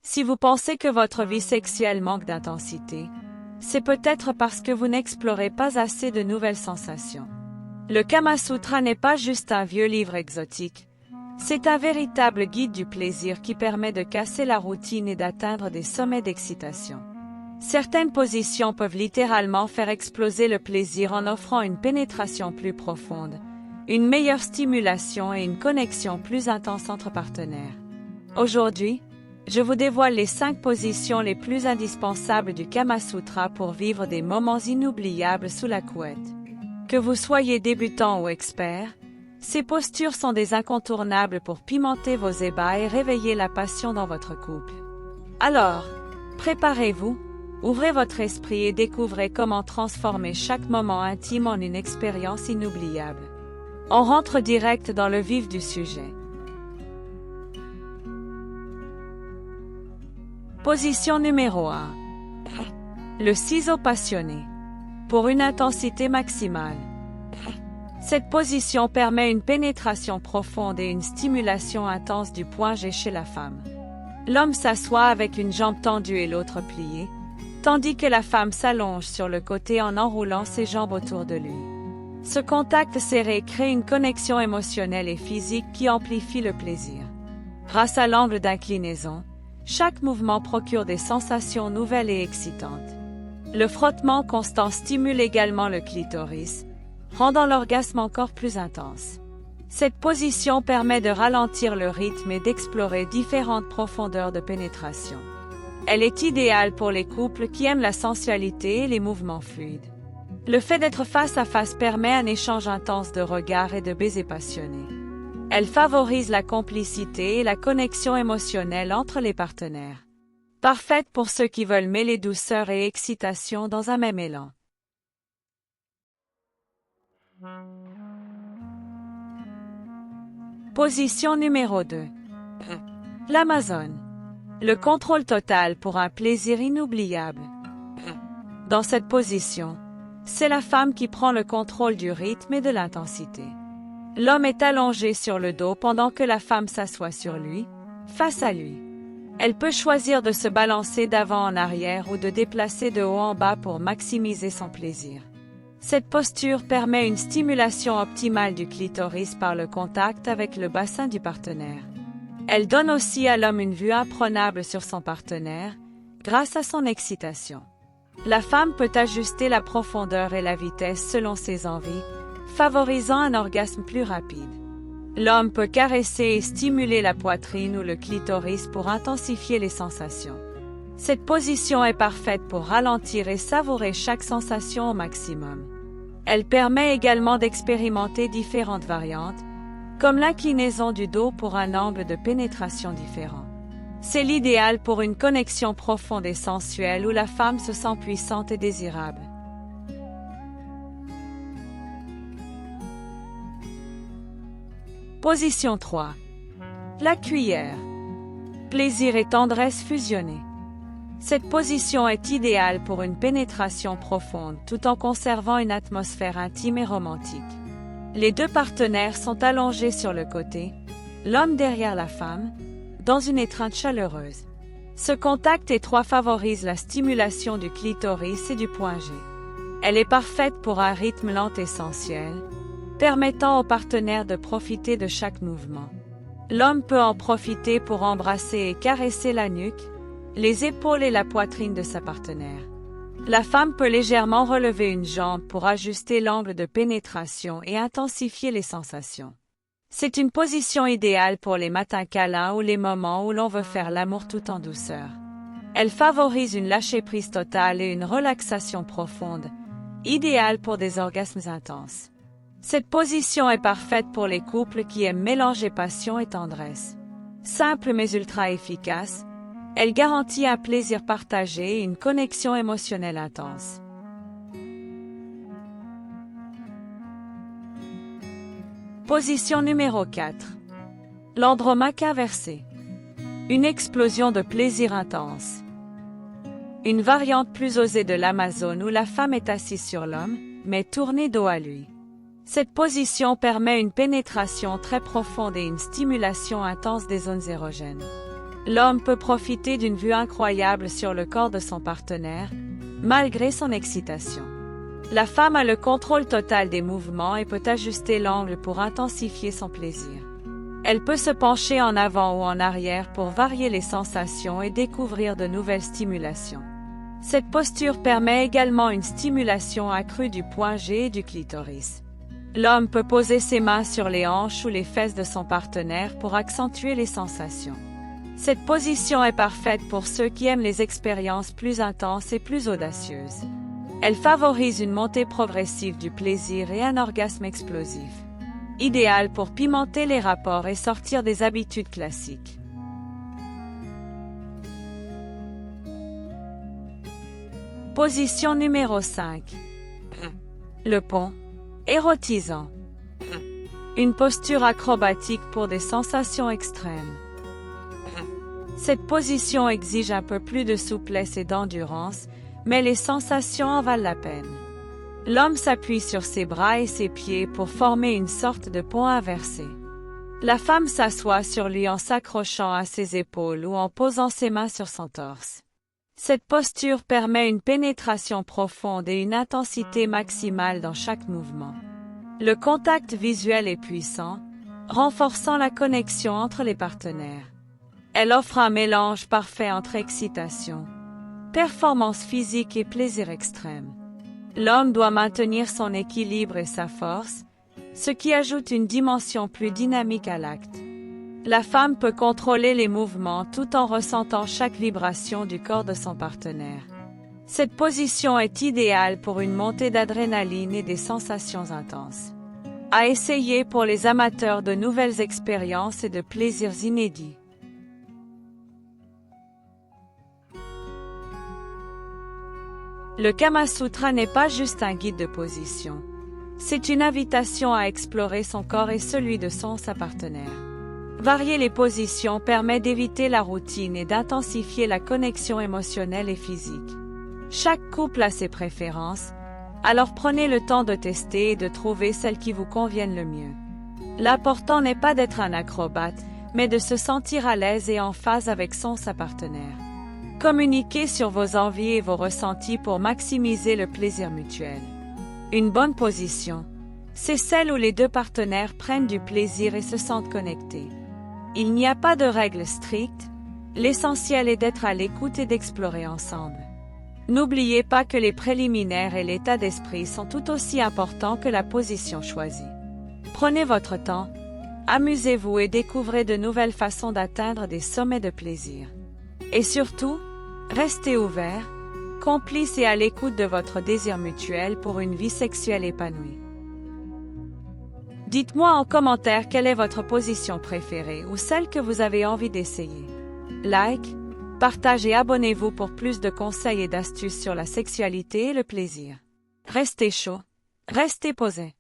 Si vous pensez que votre vie sexuelle manque d'intensité, c'est peut-être parce que vous n'explorez pas assez de nouvelles sensations. Le Kama Sutra n'est pas juste un vieux livre exotique, c'est un véritable guide du plaisir qui permet de casser la routine et d'atteindre des sommets d'excitation. Certaines positions peuvent littéralement faire exploser le plaisir en offrant une pénétration plus profonde, une meilleure stimulation et une connexion plus intense entre partenaires. Aujourd'hui, je vous dévoile les 5 positions les plus indispensables du Kama Sutra pour vivre des moments inoubliables sous la couette. Que vous soyez débutant ou expert, ces postures sont des incontournables pour pimenter vos ébats et réveiller la passion dans votre couple. Alors, préparez-vous, ouvrez votre esprit et découvrez comment transformer chaque moment intime en une expérience inoubliable. On rentre direct dans le vif du sujet. Position numéro 1. Le ciseau passionné. Pour une intensité maximale. Cette position permet une pénétration profonde et une stimulation intense du point G chez la femme. L'homme s'assoit avec une jambe tendue et l'autre pliée, tandis que la femme s'allonge sur le côté en enroulant ses jambes autour de lui. Ce contact serré crée une connexion émotionnelle et physique qui amplifie le plaisir. Grâce à l'angle d'inclinaison, chaque mouvement procure des sensations nouvelles et excitantes. Le frottement constant stimule également le clitoris, rendant l'orgasme encore plus intense. Cette position permet de ralentir le rythme et d'explorer différentes profondeurs de pénétration. Elle est idéale pour les couples qui aiment la sensualité et les mouvements fluides. Le fait d'être face à face permet un échange intense de regards et de baisers passionnés. Elle favorise la complicité et la connexion émotionnelle entre les partenaires. Parfaite pour ceux qui veulent mêler douceur et excitation dans un même élan. Position numéro 2. L'Amazone. Le contrôle total pour un plaisir inoubliable. Dans cette position, c'est la femme qui prend le contrôle du rythme et de l'intensité. L'homme est allongé sur le dos pendant que la femme s'assoit sur lui, face à lui. Elle peut choisir de se balancer d'avant en arrière ou de déplacer de haut en bas pour maximiser son plaisir. Cette posture permet une stimulation optimale du clitoris par le contact avec le bassin du partenaire. Elle donne aussi à l'homme une vue imprenable sur son partenaire, grâce à son excitation. La femme peut ajuster la profondeur et la vitesse selon ses envies, favorisant un orgasme plus rapide. L'homme peut caresser et stimuler la poitrine ou le clitoris pour intensifier les sensations. Cette position est parfaite pour ralentir et savourer chaque sensation au maximum. Elle permet également d'expérimenter différentes variantes, comme l'inclinaison du dos pour un angle de pénétration différent. C'est l'idéal pour une connexion profonde et sensuelle où la femme se sent puissante et désirable. Position 3. La cuillère. Plaisir et tendresse fusionnés. Cette position est idéale pour une pénétration profonde tout en conservant une atmosphère intime et romantique. Les deux partenaires sont allongés sur le côté, l'homme derrière la femme, dans une étreinte chaleureuse. Ce contact étroit favorise la stimulation du clitoris et du point G. Elle est parfaite pour un rythme lent et sensuel, permettant aux partenaires de profiter de chaque mouvement. L'homme peut en profiter pour embrasser et caresser la nuque, les épaules et la poitrine de sa partenaire. La femme peut légèrement relever une jambe pour ajuster l'angle de pénétration et intensifier les sensations. C'est une position idéale pour les matins câlins ou les moments où l'on veut faire l'amour tout en douceur. Elle favorise une lâcher-prise totale et une relaxation profonde, idéale pour des orgasmes intenses. Cette position est parfaite pour les couples qui aiment mélanger passion et tendresse. Simple mais ultra efficace, elle garantit un plaisir partagé et une connexion émotionnelle intense. Position numéro 4. L'Andromaque inversé. Une explosion de plaisir intense. Une variante plus osée de l'Amazone où la femme est assise sur l'homme, mais tournée dos à lui. Cette position permet une pénétration très profonde et une stimulation intense des zones érogènes. L'homme peut profiter d'une vue incroyable sur le corps de son partenaire, malgré son excitation. La femme a le contrôle total des mouvements et peut ajuster l'angle pour intensifier son plaisir. Elle peut se pencher en avant ou en arrière pour varier les sensations et découvrir de nouvelles stimulations. Cette posture permet également une stimulation accrue du point G et du clitoris. L'homme peut poser ses mains sur les hanches ou les fesses de son partenaire pour accentuer les sensations. Cette position est parfaite pour ceux qui aiment les expériences plus intenses et plus audacieuses. Elle favorise une montée progressive du plaisir et un orgasme explosif. Idéal pour pimenter les rapports et sortir des habitudes classiques. Position numéro 5. Le pont. Érotisant. Une posture acrobatique pour des sensations extrêmes. Cette position exige un peu plus de souplesse et d'endurance, mais les sensations en valent la peine. L'homme s'appuie sur ses bras et ses pieds pour former une sorte de pont inversé. La femme s'assoit sur lui en s'accrochant à ses épaules ou en posant ses mains sur son torse. Cette posture permet une pénétration profonde et une intensité maximale dans chaque mouvement. Le contact visuel est puissant, renforçant la connexion entre les partenaires. Elle offre un mélange parfait entre excitation, performance physique et plaisir extrême. L'homme doit maintenir son équilibre et sa force, ce qui ajoute une dimension plus dynamique à l'acte. La femme peut contrôler les mouvements tout en ressentant chaque vibration du corps de son partenaire. Cette position est idéale pour une montée d'adrénaline et des sensations intenses. À essayer pour les amateurs de nouvelles expériences et de plaisirs inédits. Le Kama Sutra n'est pas juste un guide de position. C'est une invitation à explorer son corps et celui de sa partenaire. Varier les positions permet d'éviter la routine et d'intensifier la connexion émotionnelle et physique. Chaque couple a ses préférences, alors prenez le temps de tester et de trouver celles qui vous conviennent le mieux. L'important n'est pas d'être un acrobate, mais de se sentir à l'aise et en phase avec sa partenaire. Communiquez sur vos envies et vos ressentis pour maximiser le plaisir mutuel. Une bonne position, c'est celle où les deux partenaires prennent du plaisir et se sentent connectés. Il n'y a pas de règles strictes, l'essentiel est d'être à l'écoute et d'explorer ensemble. N'oubliez pas que les préliminaires et l'état d'esprit sont tout aussi importants que la position choisie. Prenez votre temps, amusez-vous et découvrez de nouvelles façons d'atteindre des sommets de plaisir. Et surtout, restez ouvert, complice et à l'écoute de votre désir mutuel pour une vie sexuelle épanouie. Dites-moi en commentaire quelle est votre position préférée ou celle que vous avez envie d'essayer. Like, partage et abonnez-vous pour plus de conseils et d'astuces sur la sexualité et le plaisir. Restez chaud, restez posé.